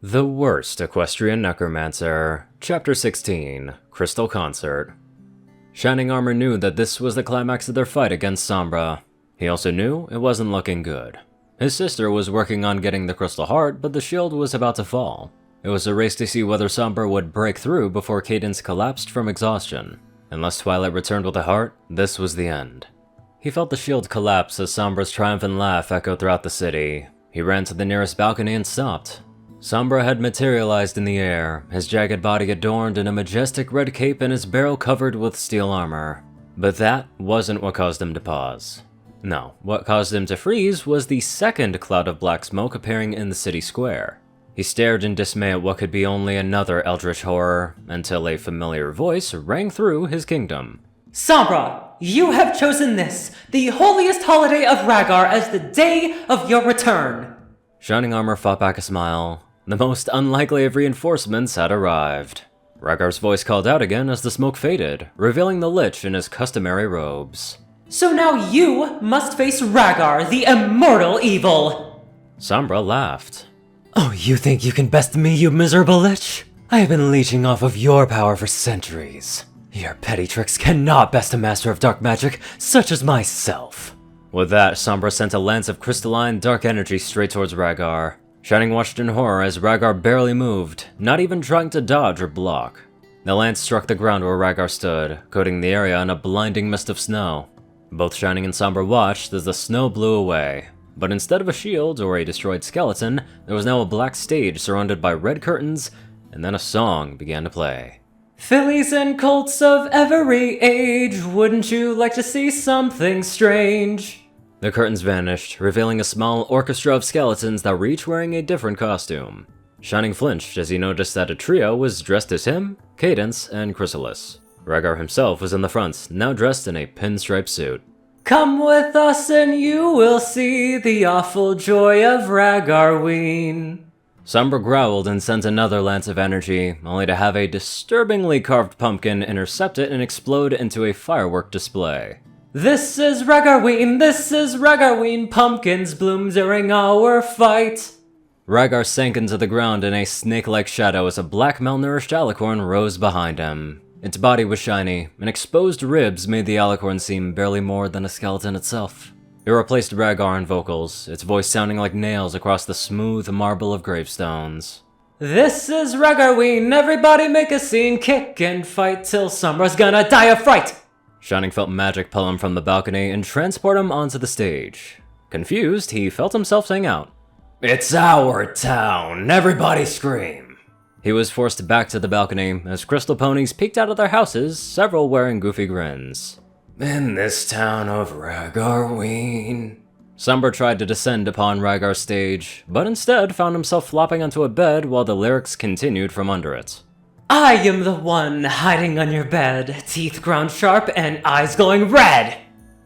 The Worst Equestrian Necromancer, Chapter 16, Crystal Concert. Shining Armor knew that this was the climax of their fight against Sombra. He also knew it wasn't looking good. His sister was working on getting the Crystal Heart, but the shield was about to fall. It was a race to see whether Sombra would break through before Cadence collapsed from exhaustion. Unless Twilight returned with the heart, this was the end. He felt the shield collapse as Sombra's triumphant laugh echoed throughout the city. He ran to the nearest balcony and stopped. Sombra had materialized in the air, his jagged body adorned in a majestic red cape and his barrel covered with steel armor. But that wasn't what caused him to pause. No, what caused him to freeze was the second cloud of black smoke appearing in the city square. He stared in dismay at what could be only another eldritch horror, until a familiar voice rang through his kingdom. Sombra, you have chosen this, the holiest holiday of Rhaegar, as the day of your return. Shining Armor fought back a smile. The most unlikely of reinforcements had arrived. Rhaegar's voice called out again as the smoke faded, revealing the Lich in his customary robes. So now you must face Rhaegar, the immortal evil! Sombra laughed. Oh, you think you can best me, you miserable Lich? I have been leeching off of your power for centuries. Your petty tricks cannot best a master of dark magic such as myself. With that, Sombra sent a lance of crystalline dark energy straight towards Rhaegar. Shining watched in horror as Rhaegar barely moved, not even trying to dodge or block. The lance struck the ground where Rhaegar stood, coating the area in a blinding mist of snow. Both Shining and Sombra watched as the snow blew away, but instead of a shield or a destroyed skeleton, there was now a black stage surrounded by red curtains, and then a song began to play. Fillies and colts of every age, wouldn't you like to see something strange? The curtains vanished, revealing a small orchestra of skeletons that were each wearing a different costume. Shining flinched as he noticed that a trio was dressed as him, Cadence, and Chrysalis. Rhaegar himself was in the front, now dressed in a pinstripe suit. Come with us and you will see the awful joy of Rhaegarween. Sombra growled and sent another lance of energy, only to have a disturbingly carved pumpkin intercept it and explode into a firework display. This is Rhaegarween, pumpkins bloom during our fight. Rhaegar sank into the ground in a snake-like shadow as a black malnourished alicorn rose behind him. Its body was shiny, and exposed ribs made the alicorn seem barely more than a skeleton itself. It replaced Rhaegar in vocals, its voice sounding like nails across the smooth marble of gravestones. This is Rhaegarween, everybody make a scene, kick and fight till Sombra's gonna die of fright! Shining felt magic pull him from the balcony and transport him onto the stage. Confused, he felt himself sing out, "It's our town, everybody scream!" He was forced back to the balcony as crystal ponies peeked out of their houses, several wearing goofy grins. "In this town of Rhaegarween." Sombra tried to descend upon Rhaegar's stage, but instead found himself flopping onto a bed while the lyrics continued from under it. I am the one hiding on your bed, teeth ground sharp and eyes glowing red!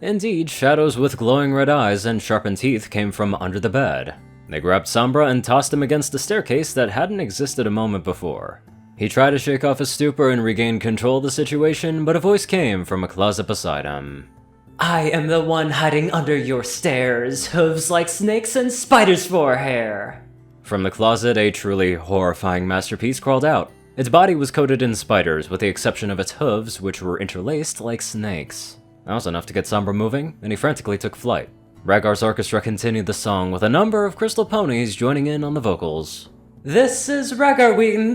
Indeed, shadows with glowing red eyes and sharpened teeth came from under the bed. They grabbed Sombra and tossed him against a staircase that hadn't existed a moment before. He tried to shake off his stupor and regain control of the situation, but a voice came from a closet beside him. I am the one hiding under your stairs, hooves like snakes and spiders for hair. From the closet, a truly horrifying masterpiece crawled out. Its body was coated in spiders, with the exception of its hooves, which were interlaced like snakes. That was enough to get Sombra moving, and he frantically took flight. Rhaegar's orchestra continued the song, with a number of crystal ponies joining in on the vocals. This is Rhaegarween,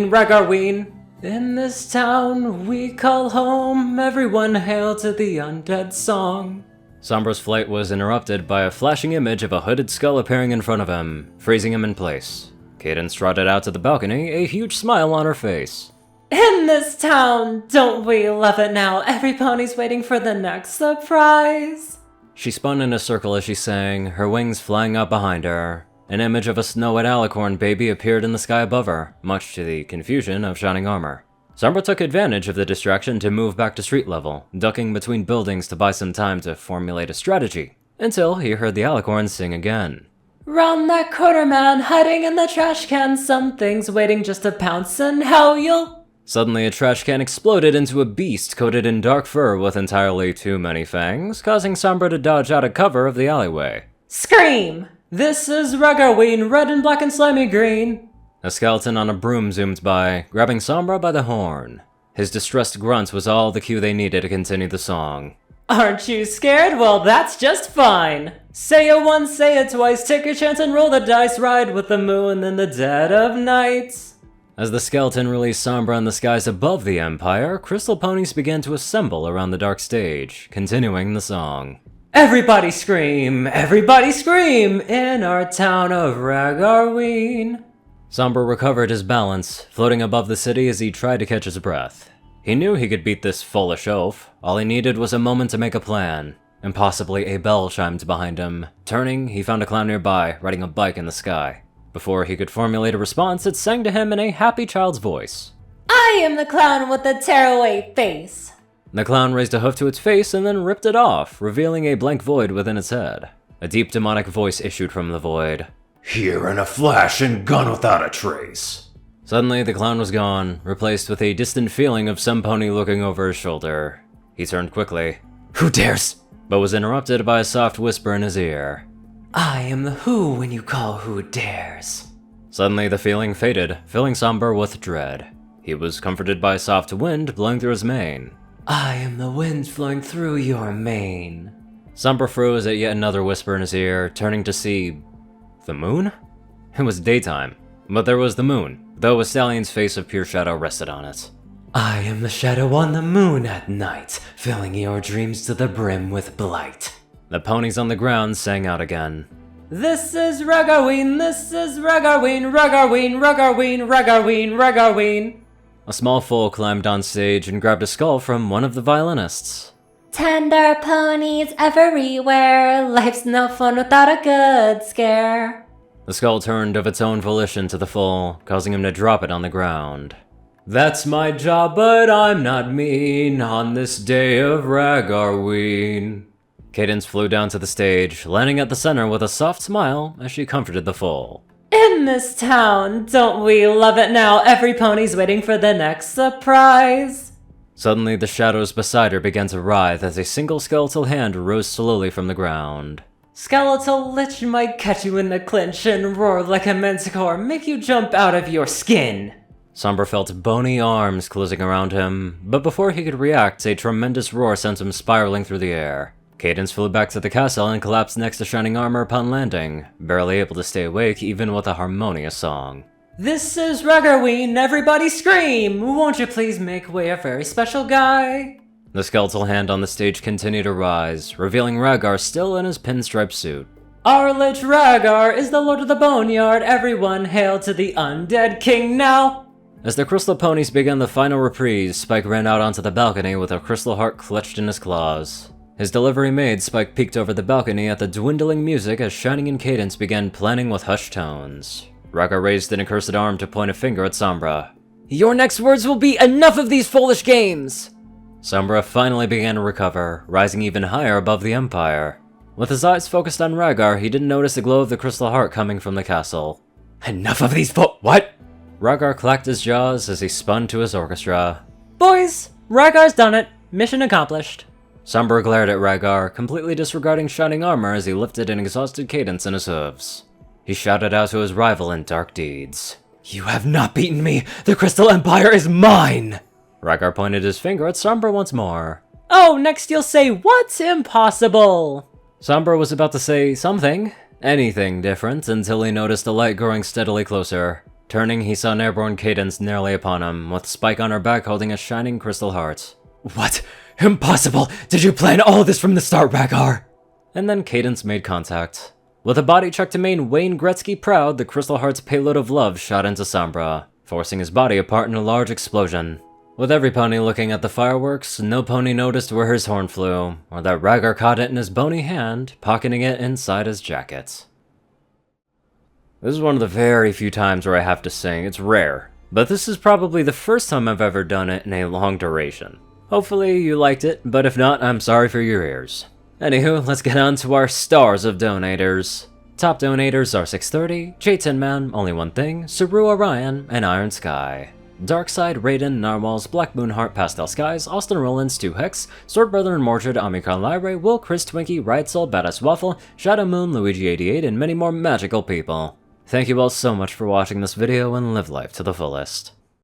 Rhaegarween. In this town we call home, everyone hail to the undead song. Sombra's flight was interrupted by a flashing image of a hooded skull appearing in front of him, freezing him in place. Cadence trotted out to the balcony, a huge smile on her face. In this town, don't we love it now? Every pony's waiting for the next surprise. She spun in a circle as she sang, her wings flying out behind her. An image of a snow-white alicorn baby appeared in the sky above her, much to the confusion of Shining Armor. Sombra took advantage of the distraction to move back to street level, ducking between buildings to buy some time to formulate a strategy, until he heard the alicorn sing again. Round that corner, man, hiding in the trash can, something's waiting just to pounce and how you'll... Suddenly, a trash can exploded into a beast coated in dark fur with entirely too many fangs, causing Sombra to dodge out of cover of the alleyway. Scream! This is Ragarween, red and black and slimy green. A skeleton on a broom zoomed by, grabbing Sombra by the horn. His distressed grunt was all the cue they needed to continue the song. Aren't you scared? Well, that's just fine. Say it once, say it twice, take a chance and roll the dice, ride with the moon in the dead of night. As the skeleton released Sombra in the skies above the Empire, crystal ponies began to assemble around the dark stage, continuing the song. Everybody scream in our town of Ragarween. Sombra recovered his balance, floating above the city as he tried to catch his breath. He knew he could beat this foolish oaf. All he needed was a moment to make a plan. And possibly a bell chimed behind him. Turning, he found a clown nearby, riding a bike in the sky. Before he could formulate a response, it sang to him in a happy child's voice. I am the clown with the tearaway face. The clown raised a hoof to its face and then ripped it off, revealing a blank void within its head. A deep demonic voice issued from the void. Here in a flash and gone without a trace. Suddenly, the clown was gone, replaced with a distant feeling of some pony looking over his shoulder. He turned quickly. Who dares? But was interrupted by a soft whisper in his ear. I am the who when you call who dares. Suddenly, the feeling faded, filling Sombra with dread. He was comforted by a soft wind blowing through his mane. I am the wind flowing through your mane. Sombra froze at yet another whisper in his ear, turning to see... the moon? It was daytime, but there was the moon, though a stallion's face of pure shadow rested on it. I am the shadow on the moon at night, filling your dreams to the brim with blight. The ponies on the ground sang out again. This is Ragarween, this is Ragarween, Ragarween, Ragarween, Ragarween, Ragarween. A small foal climbed on stage and grabbed a skull from one of the violinists. Tender ponies everywhere. Life's no fun without a good scare. The skull turned of its own volition to the foal, causing him to drop it on the ground. That's my job, but I'm not mean on this day of Ragarween. Cadence flew down to the stage, landing at the center with a soft smile as she comforted the foal. In this town, don't we love it now? Every pony's waiting for the next surprise. Suddenly, the shadows beside her began to writhe as a single skeletal hand rose slowly from the ground. Skeletal Lich might catch you in the clinch and roar like a manticore, make you jump out of your skin. Sombra felt bony arms closing around him, but before he could react, a tremendous roar sent him spiraling through the air. Cadence flew back to the castle and collapsed next to Shining Armor upon landing, barely able to stay awake even with a harmonious song. This is Ragarween, everybody scream! Won't you please make way a very special guy? The skeletal hand on the stage continued to rise, revealing Rhaegar still in his pinstripe suit. Our Lich Rhaegar is the Lord of the Boneyard, everyone hail to the undead king now! As the crystal ponies began the final reprise, Spike ran out onto the balcony with a crystal heart clutched in his claws. His delivery made, Spike peeked over the balcony at the dwindling music as Shining and Cadence began planning with hushed tones. Rhaegar raised an accursed arm to point a finger at Sombra. Your next words will be, enough of these foolish games! Sombra finally began to recover, rising even higher above the Empire. With his eyes focused on Rhaegar, he didn't notice the glow of the crystal heart coming from the castle. Enough of these what? Rhaegar clacked his jaws as he spun to his orchestra. Boys, Rhaegar's done it. Mission accomplished. Sombra glared at Rhaegar, completely disregarding Shining Armor as he lifted an exhausted Cadence in his hooves. He shouted out to his rival in dark deeds. You have not beaten me! The Crystal Empire is mine! Rhaegar pointed his finger at Sombra once more. Oh, next you'll say, what's impossible? Sombra was about to say something, anything different, until he noticed a light growing steadily closer. Turning, he saw an airborne Cadence nearly upon him, with Spike on her back holding a shining crystal heart. What? Impossible! Did you plan all this from the start, Rhaegar? And then Cadence made contact. With a body check to main Wayne Gretzky proud, the crystal heart's payload of love shot into Sombra, forcing his body apart in a large explosion. With every pony looking at the fireworks, no pony noticed where his horn flew, or that Rhaegar caught it in his bony hand, pocketing it inside his jacket. This is one of the very few times where I have to sing. It's rare, but this is probably the first time I've ever done it in a long duration. Hopefully you liked it, but if not, I'm sorry for your ears. Anywho, let's get on to our stars of donators. Top donators are 630, J10Man, Only One Thing, Ceru, Orion, and IronSky. Darkside, Rayden, Narwhals, Blackmoonheart, Pastel Skies, Austin Roland, Stu Hex, Sword Brother and Mordred, Amikon Lyre, Will, Chris Twinkie, Rightful, Badass Waffle, Shadow Moon, Luigi88, and many more magical people. Thank you all so much for watching this video and live life to the fullest.